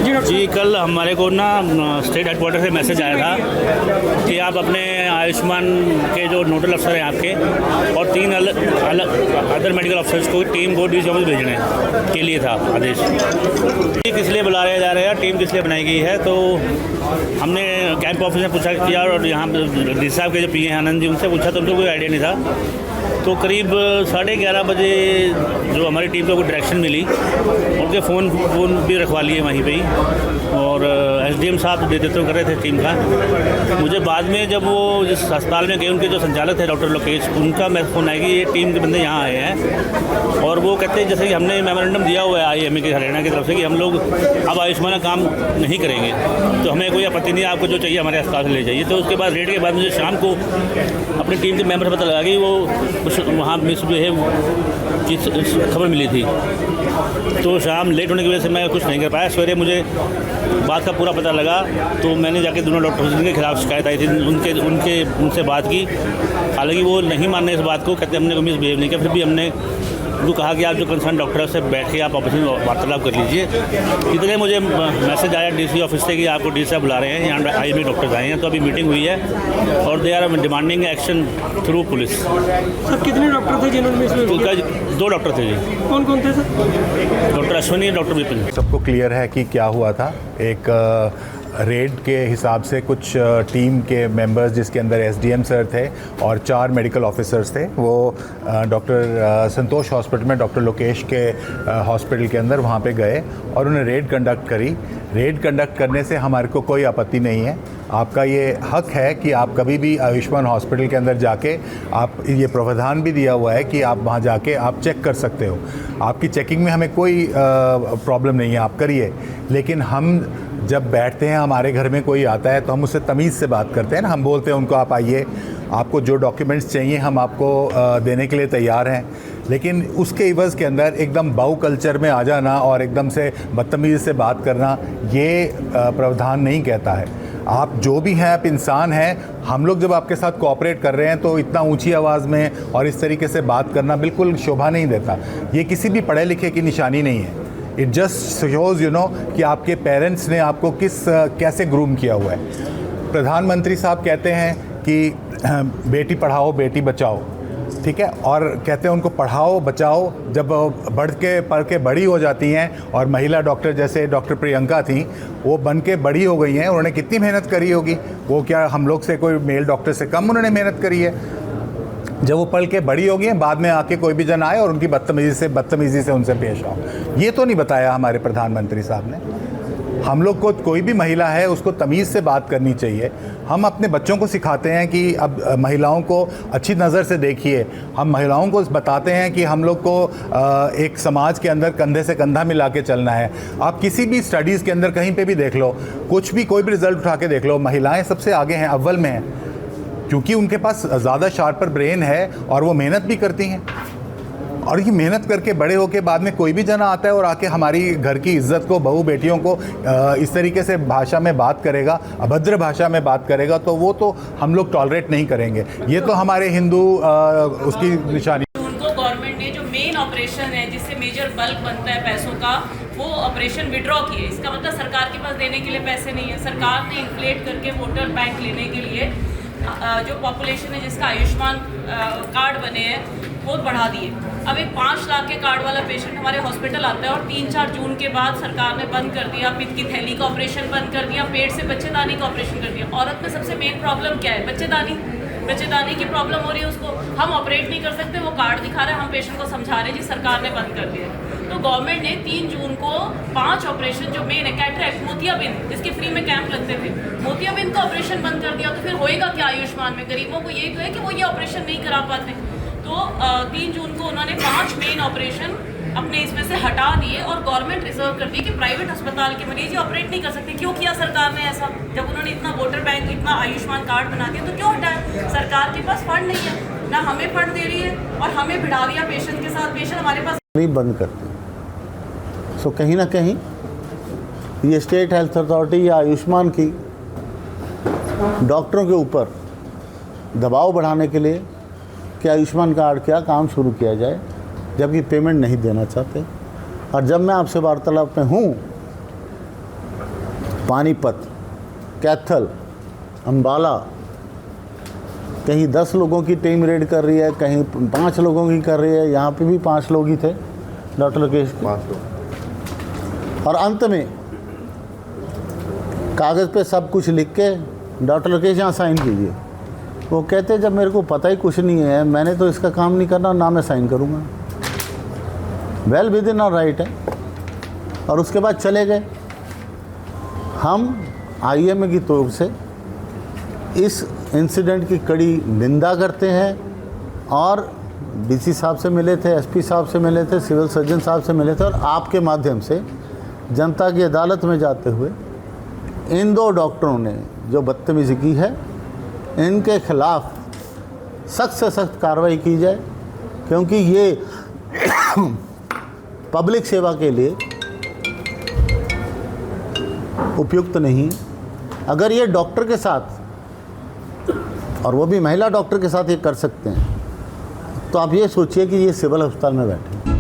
जी, कल हमारे को ना स्टेट हेडक्वार्टर से मैसेज आया था कि आप अपने आयुष्मान के जो नोडल अफसर हैं आपके और 3 अलग अदर मेडिकल अफसर्स को टीम को डीसी ऑफिस भेजने के लिए था आदेश। किस लिए बुला रहे जा रहे हैं, टीम किस लिए बनाई गई है, तो हमने कैंप ऑफिस में पूछा किया और यहाँ डी साहब के जो पी हैं आनंद जी, उनसे पूछा तो उनको कोई आइडिया नहीं था। तो करीब 11:30 बजे जो हमारी टीम को डायरेक्शन मिली, उनके फ़ोन भी रखवा लिए वहीं पे ही, और एसडीएम साहब नेतृत्व कर रहे थे टीम का। मुझे बाद में जब वो जिस अस्पताल में गए, उनके जो संचालक थे डॉक्टर लोकेश, उनका मैसेज फ़ोन आया कि ये टीम के बंदे यहाँ आए हैं और वो कहते हैं जैसे कि हमने मेमोरेंडम दिया हुआ है आईएमए के हरियाणा की तरफ से कि हम लोग अब आयुष्मान का काम नहीं करेंगे, तो हमें कोई आपत्ति नहीं, आपको जो चाहिए हमारे अस्पताल से ले जाइए। तो उसके बाद रेड के बाद मुझे शाम को अपनी टीम के मेंबर से पता लगा कि वो वहाँ मिसबिहेव की खबर मिली थी। तो शाम लेट होने की वजह से मैं कुछ नहीं कर पाया। सवेरे मुझे बात का पूरा पता लगा तो मैंने जाके दोनों डॉक्टर्स के खिलाफ शिकायत आई थी, उनसे बात की। हालांकि वो नहीं मानने इस बात को, कहते हमने को मिसबिहेव नहीं किया। फिर भी हमने उनको कहा कि आप जो कंसर्न डॉक्टर से बैठ के आप आपस में वार्तालाप कर लीजिए। इतने मुझे मैसेज आया डीसी ऑफिस से कि आपको डी साहब बुला रहे हैं, यहाँ आईएमए डॉक्टर्स आए हैं। तो अभी मीटिंग हुई है और they are demanding action through police. Sir कितने डॉक्टर थे जिन्होंने इसमें? 2 डॉक्टर थे जी। कौन कौन थे सर? डॉक्टर अश्विनी और डॉक्टर विपिन। सबको क्लियर है कि क्या हुआ था। एक रेड के हिसाब से कुछ टीम के मेंबर्स, जिसके अंदर एसडीएम सर थे और 4 मेडिकल ऑफिसर्स थे, वो डॉक्टर संतोष हॉस्पिटल में डॉक्टर लोकेश के हॉस्पिटल के अंदर वहाँ पे गए और उन्हें रेड कंडक्ट करी। रेड कंडक्ट करने से हमारे को कोई आपत्ति नहीं है। आपका ये हक है कि आप कभी भी आयुष्मान हॉस्पिटल के अंदर जाके, आप ये प्रावधान भी दिया हुआ है कि आप वहाँ जाके आप चेक कर सकते हो। आपकी चेकिंग में हमें कोई प्रॉब्लम नहीं है, आप करिए। लेकिन हम जब बैठते हैं, हमारे घर में कोई आता है तो हम उससे तमीज़ से बात करते हैं ना। हम बोलते हैं उनको आप आइए, आपको जो डॉक्यूमेंट्स चाहिए हम आपको देने के लिए तैयार हैं। लेकिन उसके इवज़ के अंदर एकदम बाऊ कल्चर में आ जाना और एकदम से बदतमीज़ी से बात करना, ये प्रावधान नहीं कहता है। आप जो भी हैं, आप इंसान हैं। हम लोग जब आपके साथ कोऑपरेट कर रहे हैं तो इतना ऊंची आवाज़ में और इस तरीके से बात करना बिल्कुल शोभा नहीं देता। ये किसी भी पढ़े लिखे की निशानी नहीं है। इट जस्ट शोज़ कि आपके पेरेंट्स ने आपको कैसे ग्रूम किया हुआ है। प्रधानमंत्री साहब कहते हैं कि बेटी पढ़ाओ बेटी बचाओ, ठीक है, और कहते हैं उनको पढ़ाओ बचाओ। जब पढ़ के बड़ी हो जाती हैं, और महिला डॉक्टर जैसे डॉक्टर प्रियंका थी, वो बन के बड़ी हो गई हैं, उन्होंने कितनी मेहनत करी होगी। वो क्या हम लोग से कोई मेल डॉक्टर से कम उन्होंने मेहनत करी है। जब वो पढ़ के बड़ी हो गई हैं, बाद में आके कोई भी जन आए और उनकी बदतमीज़ी से उनसे पेश आओ, ये तो नहीं बताया हमारे प्रधानमंत्री साहब ने। हम लोग को कोई भी महिला है उसको तमीज़ से बात करनी चाहिए। हम अपने बच्चों को सिखाते हैं कि अब महिलाओं को अच्छी नज़र से देखिए। हम महिलाओं को बताते हैं कि हम लोग को एक समाज के अंदर कंधे से कंधा मिला के चलना है। आप किसी भी स्टडीज़ के अंदर कहीं पे भी देख लो, कोई भी रिज़ल्ट उठा के देख लो, महिलाएं सबसे आगे हैं, अव्वल में हैं, क्योंकि उनके पास ज़्यादा शार्पर ब्रेन है और वो मेहनत भी करती हैं। और ये मेहनत करके बड़े होके बाद में कोई भी जना आता है और आके हमारी घर की इज्जत को, बहू बेटियों को इस तरीके से भाषा में बात करेगा, अभद्र भाषा में बात करेगा, तो वो तो हम लोग टॉलरेट नहीं करेंगे। ये तो हमारे हिंदू उसकी निशानी। उनको गवर्नमेंट ने जो मेन ऑपरेशन है जिससे मेजर बल्क बनता है पैसों का, वो ऑपरेशन विड्रॉ किए। इसका मतलब सरकार के पास देने के लिए पैसे नहीं है। सरकार ने इन्फ्लेट करके वोटर बैंक लेने के लिए जो पॉपुलेशन है जिसका आयुष्मान कार्ड बने हैं वो बढ़ा दिए। अब एक 5 लाख के कार्ड वाला पेशेंट हमारे हॉस्पिटल आता है और 3-4 जून के बाद सरकार ने बंद कर दिया, पित्त की थैली का ऑपरेशन बंद कर दिया, पेट से बच्चेदानी का ऑपरेशन कर दिया। औरत में सबसे मेन प्रॉब्लम क्या है? बच्चेदानी की प्रॉब्लम हो रही है उसको। हम ऑपरेट नहीं कर सकते, वो कार्ड दिखा रहे हैं, हम पेशेंट को समझा रहे हैं जी सरकार ने बंद कर दिया। तो गवर्नमेंट ने 3 जून को 5 ऑपरेशन जो मेन है, कैटरैक्ट, मोतियाबिंद, जिसके फ्री में कैंप लगते थे, मोतियाबिंद का ऑपरेशन बंद कर दिया। तो फिर होएगा क्या आयुष्मान में? गरीबों को यही तो है कि वो ये ऑपरेशन नहीं करा पाते। तो 3 जून को उन्होंने 5 मेन ऑपरेशन अपने इसमें से हटा दिए और गवर्नमेंट रिजर्व कर दी कि प्राइवेट अस्पताल के मरीज ऑपरेट नहीं कर सकते। क्यों किया सरकार ने ऐसा? जब उन्होंने इतना वोटर बैंक, इतना आयुष्मान कार्ड बना दिया तो क्यों हटाया? सरकार के पास फंड नहीं है, ना हमें फंड दे रही है और हमें भिड़ा दिया पेशेंट के साथ। पेशेंट हमारे पास नहीं बंद करते। सो कहीं ना कहीं ये स्टेट हेल्थ अथॉरिटी या आयुष्मान की डॉक्टरों के ऊपर दबाव बढ़ाने के लिए कि आयुष्मान कार्ड क्या काम शुरू किया जाए, जबकि पेमेंट नहीं देना चाहते। और जब मैं आपसे वार्तालाप में हूँ पानीपत, कैथल, अम्बाला, कहीं 10 लोगों की टीम रेड कर रही है, कहीं 5 लोगों की कर रही है। यहाँ पे भी 5 लोग ही थे डॉक्टर लोकेश के। 5 लोग। और अंत में कागज़ पे सब कुछ लिख के डॉक्टर लोकेश यहाँ साइन कीजिए। वो कहते जब मेरे को पता ही कुछ नहीं है, मैंने तो इसका काम नहीं करना, ना मैं साइन करूँगा। Well within our right है। और उसके बाद चले गए। हम IMA की तरफ से इस इंसिडेंट की कड़ी निंदा करते हैं और DC साहब से मिले थे, SP साहब से मिले थे, सिविल सर्जन साहब से मिले थे, और आपके माध्यम से जनता की अदालत में जाते हुए इन 2 डॉक्टरों ने जो बदतमीज़ी की है, इनके खिलाफ सख्त से सख्त कार्रवाई की जाए, क्योंकि ये पब्लिक सेवा के लिए उपयुक्त नहीं। अगर ये डॉक्टर के साथ, और वो भी महिला डॉक्टर के साथ ये कर सकते हैं, तो आप ये सोचिए कि ये सिविल अस्पताल में बैठे।